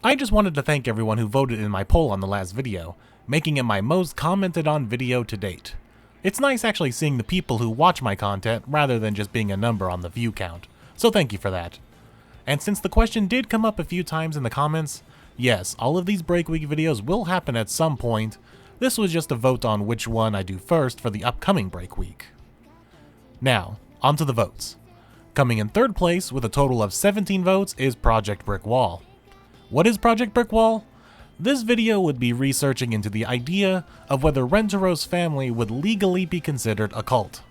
I just wanted to thank everyone who voted in my poll on the last video, making it my most commented on video to date. It's nice actually seeing the people who watch my content rather than just being a number on the view count, so thank you for that. And since the question did come up a few times in the comments, yes, all of these Break Week videos will happen at some point. This was just a vote on which one I do first for the upcoming Break Week. Now, onto the votes. Coming in third place with a total of 17 votes is Project Brick Wall. What is Project Brick Wall? This video would be researching into the idea of whether Rentaro's family would legally be considered a cult.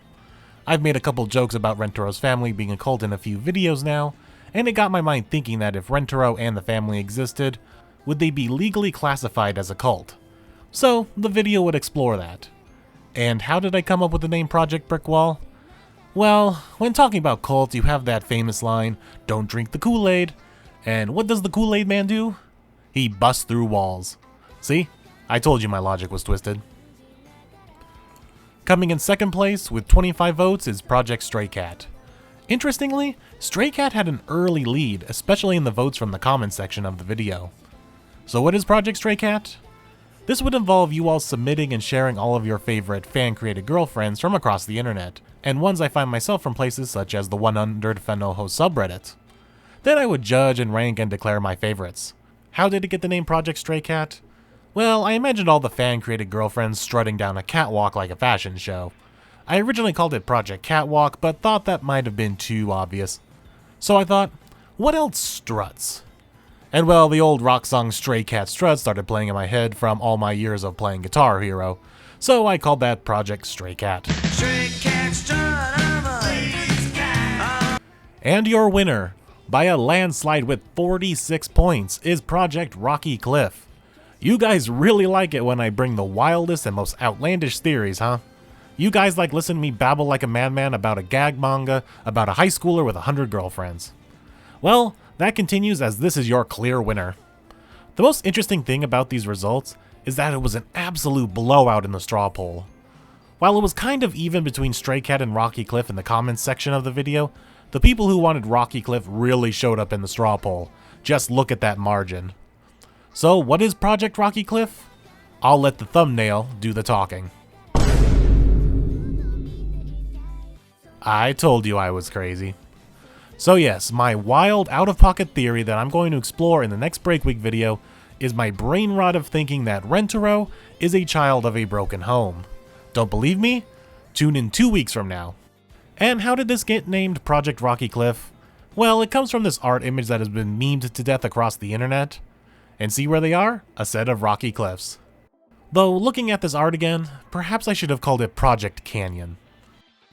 I've made a couple jokes about Rentaro's family being a cult in a few videos now, and it got my mind thinking that if Rentaro and the family existed, would they be legally classified as a cult? So, the video would explore that. And how did I come up with the name Project Brick Wall? Well, when talking about cults, you have that famous line, "Don't drink the Kool-Aid." And what does the Kool-Aid man do? He busts through walls. See? I told you my logic was twisted. Coming in second place with 25 votes is Project Stray Cat. Interestingly, Stray Cat had an early lead, especially in the votes from the comments section of the video. So what is Project Stray Cat? This would involve you all submitting and sharing all of your favorite fan-created girlfriends from across the internet, and ones I find myself from places such as the 100 Fenoho subreddit. Then I would judge and rank and declare my favorites. How did it get the name Project Stray Cat? Well, I imagined all the fan-created girlfriends strutting down a catwalk like a fashion show. I originally called it Project Catwalk, but thought that might have been too obvious. So I thought, what else struts? And well, the old rock song Stray Cat Strut started playing in my head from all my years of playing Guitar Hero. So I called that Project Stray Cat. Stray Cat Strut, I'm a lazy cat. And your winner, by a landslide with 46 points, is Project Rocky Cliff. You guys really like it when I bring the wildest and most outlandish theories, huh? You guys like listening to me babble like a madman about a gag manga about a high schooler with 100 girlfriends. Well, that continues as this is your clear winner. The most interesting thing about these results is that it was an absolute blowout in the straw poll. While it was kind of even between Stray Cat and Rocky Cliff in the comments section of the video, the people who wanted Rocky Cliff really showed up in the straw poll. Just look at that margin. So what is Project Rocky Cliff? I'll let the thumbnail do the talking. I told you I was crazy. So yes, my wild out-of-pocket theory that I'm going to explore in the next Break Week video is my brain rot of thinking that Rentaro is a child of a broken home. Don't believe me? Tune in 2 weeks from now. And how did this get named Project Rocky Cliff? Well, it comes from this art image that has been memed to death across the internet. And see where they are? A set of rocky cliffs. Though, looking at this art again, perhaps I should have called it Project Canyon.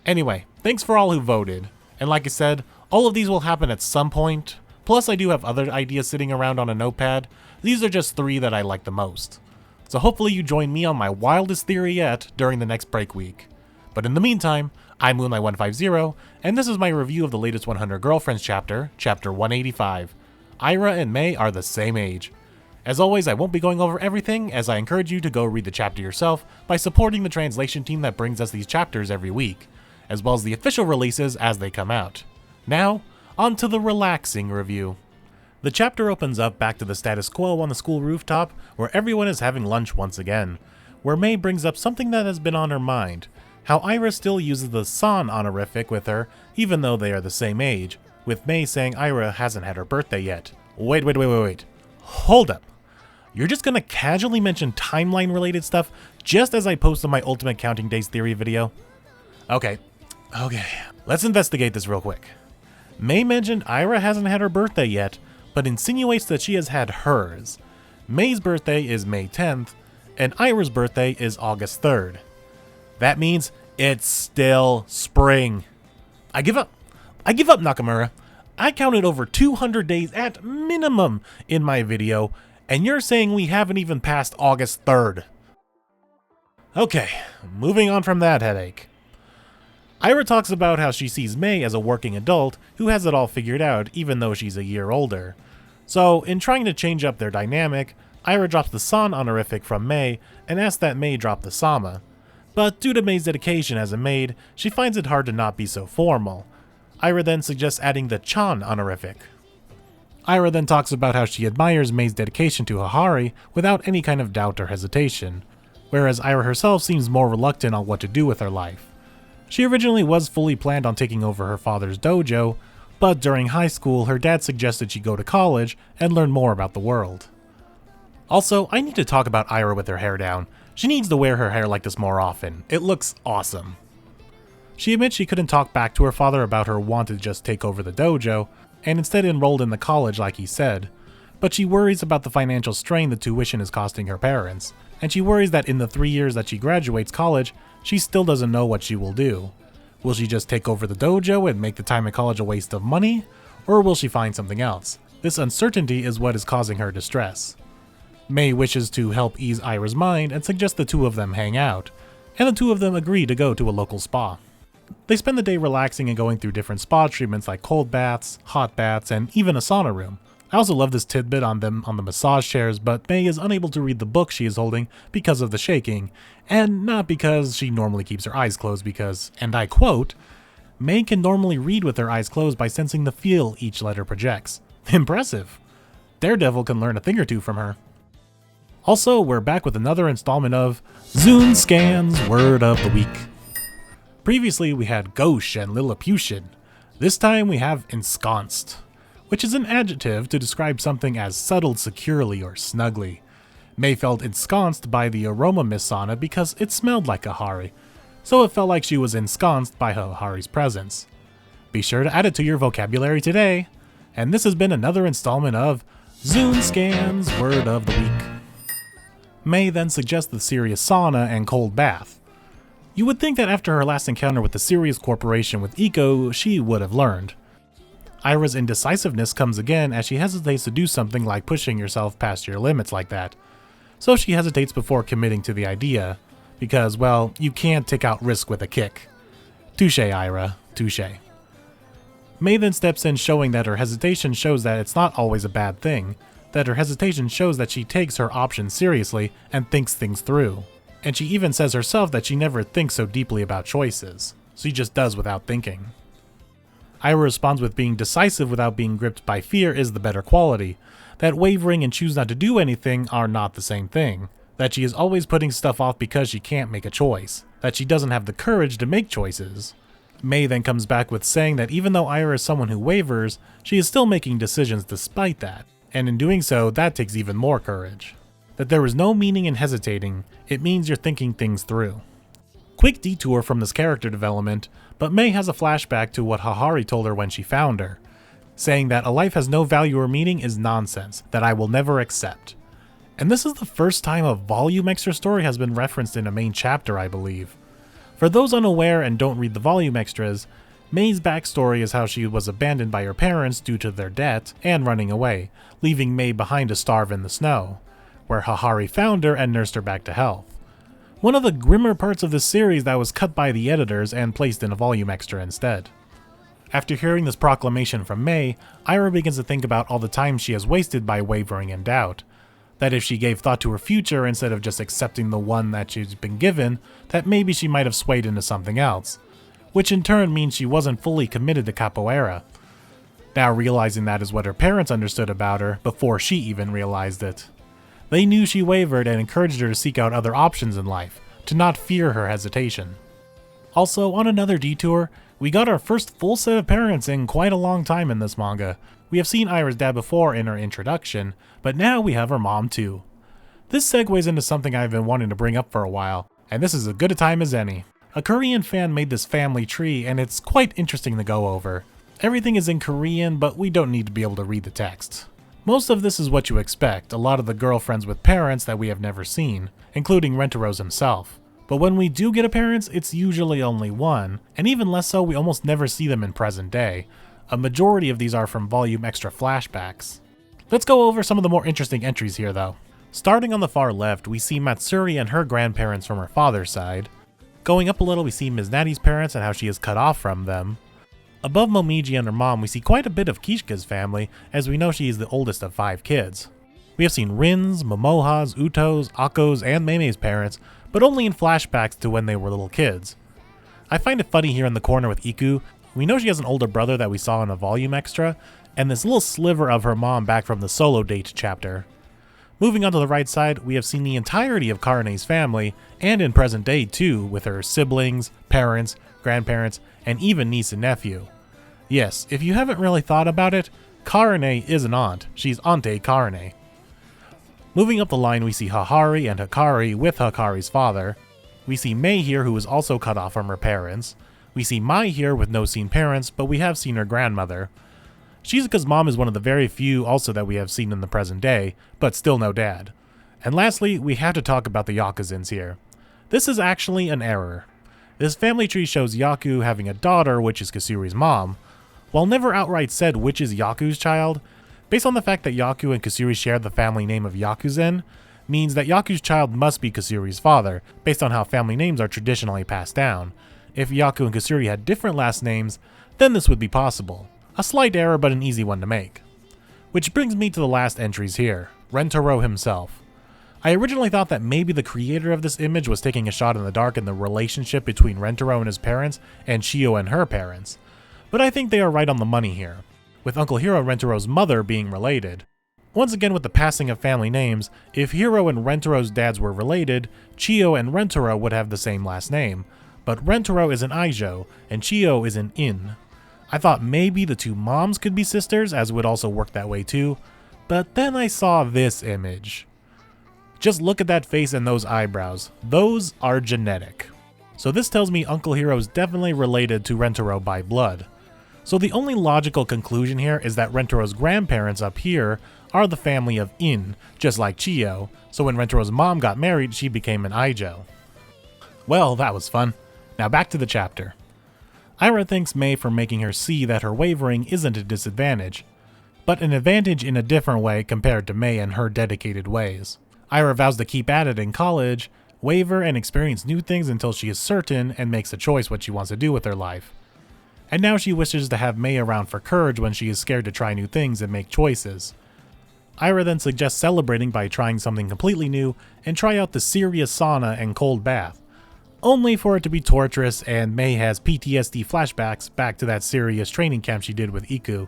Anyway, thanks for all who voted. And like I said, all of these will happen at some point. Plus, I do have other ideas sitting around on a notepad. These are just 3 that I like the most. So hopefully you join me on my wildest theory yet during the next Break Week. But in the meantime, I'm Moonlight150, and this is my review of the latest 100 Girlfriends chapter, chapter 185. Ira and Mei are the same age. As always, I won't be going over everything, as I encourage you to go read the chapter yourself by supporting the translation team that brings us these chapters every week, as well as the official releases as they come out. Now, on to the relaxing review. The chapter opens up back to the status quo on the school rooftop, where everyone is having lunch once again, where Mei brings up something that has been on her mind, how Ira still uses the San honorific with her, even though they are the same age, with Mei saying Ira hasn't had her birthday yet. Wait. Hold up. You're just gonna casually mention timeline-related stuff just as I posted my Ultimate Counting Days Theory video? Okay, let's investigate this real quick. Mei mentioned Ira hasn't had her birthday yet, but insinuates that she has had hers. Mei's birthday is May 10th, and Ira's birthday is August 3rd. That means it's still spring. I give up, Nakamura. I counted over 200 days at minimum in my video, and you're saying we haven't even passed August 3rd. Okay, moving on from that headache. Ira talks about how she sees Mei as a working adult who has it all figured out even though she's a year older. So, in trying to change up their dynamic, Ira drops the San honorific from Mei and asks that Mei drop the Sama. But due to Mei's dedication as a maid, she finds it hard to not be so formal. Ira then suggests adding the Chan honorific. Aira then talks about how she admires Mei's dedication to Hahari without any kind of doubt or hesitation, whereas Aira herself seems more reluctant on what to do with her life. She originally was fully planned on taking over her father's dojo, but during high school her dad suggested she go to college and learn more about the world. Also, I need to talk about Aira with her hair down. She needs to wear her hair like this more often. It looks awesome. She admits she couldn't talk back to her father about her want to just take over the dojo, and instead enrolled in the college like he said, but she worries about the financial strain the tuition is costing her parents, and she worries that in the 3 years that she graduates college, she still doesn't know what she will do. Will she just take over the dojo and make the time at college a waste of money, or will she find something else? This uncertainty is what is causing her distress. Mei wishes to help ease Aira's mind and suggests the two of them hang out, and the two of them agree to go to a local spa. They spend the day relaxing and going through different spa treatments like cold baths, hot baths, and even a sauna room. I also love this tidbit on them on the massage chairs, but Mei is unable to read the book she is holding because of the shaking, and not because she normally keeps her eyes closed because, and I quote, Mei can normally read with her eyes closed by sensing the feel each letter projects. Impressive. Daredevil can learn a thing or two from her. Also, we're back with another installment of Zune Scan's Word of the Week. Previously, we had gauche and Lilliputian. This time we have ensconced, which is an adjective to describe something as settled securely or snugly. Mei felt ensconced by the aroma mist sauna because it smelled like Hahari, so it felt like she was ensconced by Hahari's presence. Be sure to add it to your vocabulary today. And this has been another installment of Zune Scan's Word of the Week. Mei then suggests the serious sauna and cold bath. You would think that after her last encounter with the Sirius Corporation with Iko, she would have learned. Aira's indecisiveness comes again as she hesitates to do something like pushing yourself past your limits like that. So she hesitates before committing to the idea, because, well, you can't take out risk with a kick. Touche, Aira, touche. Mei then steps in, showing that her hesitation shows that it's not always a bad thing, that her hesitation shows that she takes her options seriously and thinks things through. And she even says herself that she never thinks so deeply about choices, she just does without thinking. Aira responds with being decisive without being gripped by fear is the better quality, that wavering and choose not to do anything are not the same thing, that she is always putting stuff off because she can't make a choice, that she doesn't have the courage to make choices. Mei then comes back with saying that even though Aira is someone who wavers, she is still making decisions despite that, and in doing so, that takes even more courage. That there is no meaning in hesitating, it means you're thinking things through. Quick detour from this character development, but Mei has a flashback to what Hahari told her when she found her, saying that a life has no value or meaning is nonsense, that I will never accept. And this is the first time a volume extra story has been referenced in a main chapter, I believe. For those unaware and don't read the volume extras, Mei's backstory is how she was abandoned by her parents due to their debt and running away, leaving Mei behind to starve in the snow, where Hahari found her and nursed her back to health. One of the grimmer parts of this series that was cut by the editors and placed in a volume extra instead. After hearing this proclamation from Mei, Aira begins to think about all the time she has wasted by wavering in doubt. That if she gave thought to her future instead of just accepting the one that she's been given, that maybe she might have swayed into something else, which in turn means she wasn't fully committed to capoeira. Now realizing that is what her parents understood about her before she even realized it. They knew she wavered and encouraged her to seek out other options in life, to not fear her hesitation. Also, on another detour, we got our first full set of parents in quite a long time in this manga. We have seen Aira's dad before in her introduction, but now we have her mom too. This segues into something I've been wanting to bring up for a while, and this is as good a time as any. A Korean fan made this family tree and it's quite interesting to go over. Everything is in Korean, but we don't need to be able to read the text. Most of this is what you expect, a lot of the girlfriends with parents that we have never seen, including Rentero's himself. But when we do get a parents, it's usually only one, and even less so, we almost never see them in present day. A majority of these are from volume extra flashbacks. Let's go over some of the more interesting entries here though. Starting on the far left, we see Matsuri and her grandparents from her father's side. Going up a little, we see Ms. Natty's parents and how she is cut off from them. Above Momiji and her mom, we see quite a bit of Kishka's family, as we know she is the oldest of 5 kids. We have seen Rin's, Momoha's, Uto's, Akko's, and Meimei's parents, but only in flashbacks to when they were little kids. I find it funny here in the corner with Iku. We know she has an older brother that we saw in a volume extra, and this little sliver of her mom back from the solo date chapter. Moving on to the right side, we have seen the entirety of Karane's family, and in present day too, with her siblings, parents, grandparents, and even niece and nephew. Yes, if you haven't really thought about it, Karane is an aunt. She's Auntie Karane. Moving up the line, we see Hahari and Hakari with Hakari's father. We see Mei here, who is also cut off from her parents. We see Mai here with no seen parents, but we have seen her grandmother. Shizuka's mom is one of the very few also that we have seen in the present day, but still no dad. And lastly, we have to talk about the Yakuzins here. This is actually an error. This family tree shows Yaku having a daughter, which is Kasuri's mom, while never outright said which is Yaku's child. Based on the fact that Yaku and Kasuri share the family name of Yakuzin, means that Yaku's child must be Kasuri's father, based on how family names are traditionally passed down. If Yaku and Kasuri had different last names, then this would be possible. A slight error, but an easy one to make. Which brings me to the last entries here, Rentaro himself. I originally thought that maybe the creator of this image was taking a shot in the dark in the relationship between Rentaro and his parents, and Chiyo and her parents. But I think they are right on the money here, with Uncle Hiro and Rentaro's mother being related. Once again, with the passing of family names, if Hiro and Rentaro's dads were related, Chiyo and Rentaro would have the same last name, but Rentaro is an Aijo, and Chiyo is an In. I thought maybe the two moms could be sisters, as it would also work that way too, but then I saw this image. Just look at that face and those eyebrows. Those are genetic. So this tells me Uncle Hiro is definitely related to Rentaro by blood. So the only logical conclusion here is that Rentaro's grandparents up here are the family of In, just like Chiyo, so when Rentaro's mom got married, she became an Aijo. Well, that was fun. Now back to the chapter. Aira thanks Mei for making her see that her wavering isn't a disadvantage, but an advantage in a different way compared to Mei and her dedicated ways. Aira vows to keep at it in college, waver and experience new things until she is certain and makes a choice what she wants to do with her life. And now she wishes to have Mei around for courage when she is scared to try new things and make choices. Aira then suggests celebrating by trying something completely new and try out the serious sauna and cold bath, only for it to be torturous and Mei has PTSD flashbacks back to that serious training camp she did with Iku.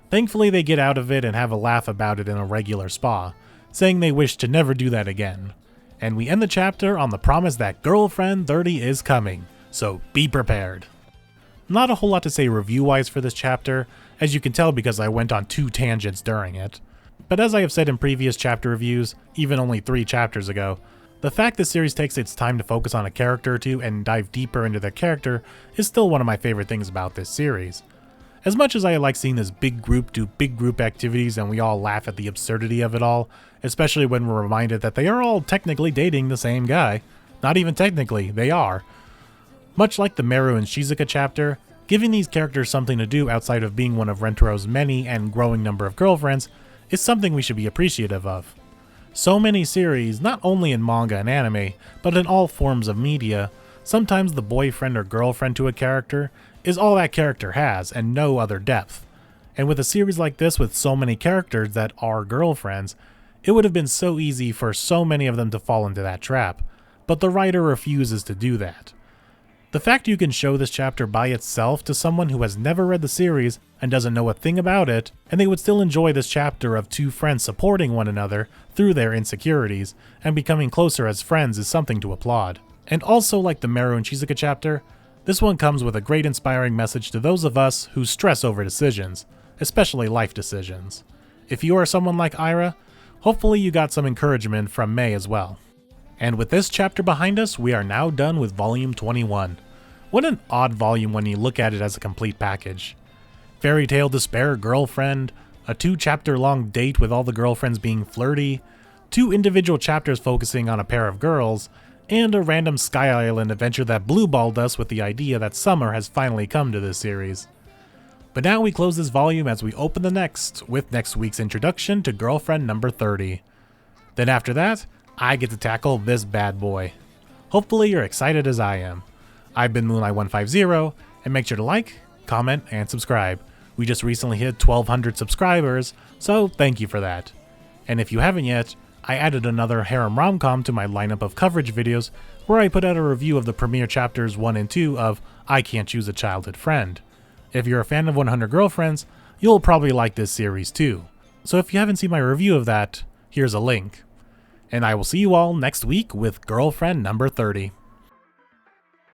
Thankfully they get out of it and have a laugh about it in a regular spa, saying they wish to never do that again. And we end the chapter on the promise that Girlfriend 30 is coming, so be prepared. Not a whole lot to say review-wise for this chapter, as you can tell because I went on 2 tangents during it. But as I have said in previous chapter reviews, even only 3 chapters ago, the fact this series takes its time to focus on a character or two and dive deeper into their character is still one of my favorite things about this series. As much as I like seeing this big group do big group activities and we all laugh at the absurdity of it all, especially when we're reminded that they are all technically dating the same guy. Not even technically, they are. Much like the Meru and Shizuka chapter, giving these characters something to do outside of being one of Rentaro's many and growing number of girlfriends is something we should be appreciative of. So many series, not only in manga and anime, but in all forms of media, sometimes the boyfriend or girlfriend to a character is all that character has and no other depth. And with a series like this with so many characters that are girlfriends, it would have been so easy for so many of them to fall into that trap, but the writer refuses to do that. The fact you can show this chapter by itself to someone who has never read the series and doesn't know a thing about it, and they would still enjoy this chapter of 2 friends supporting one another through their insecurities and becoming closer as friends is something to applaud. And also like the Meru and Shizuka chapter, this one comes with a great inspiring message to those of us who stress over decisions, especially life decisions. If you are someone like Aira, hopefully you got some encouragement from Mei as well. And with this chapter behind us, we are now done with volume 21. What an odd volume when you look at it as a complete package. Fairy Tail Despair Girlfriend, a 2-chapter long date with all the girlfriends being flirty, 2 individual chapters focusing on a pair of girls, and a random Sky Island adventure that blueballed us with the idea that summer has finally come to this series. But now we close this volume as we open the next, with next week's introduction to Girlfriend number 30. Then after that, I get to tackle this bad boy. Hopefully you're excited as I am. I've been Moonlight150, and make sure to like, comment, and subscribe. We just recently hit 1,200 subscribers, so thank you for that. And if you haven't yet, I added another harem rom-com to my lineup of coverage videos where I put out a review of the premiere chapters 1 and 2 of I Can't Choose a Childhood Friend. If you're a fan of 100 Girlfriends, you'll probably like this series too. So if you haven't seen my review of that, here's a link. And I will see you all next week with Girlfriend Number 30.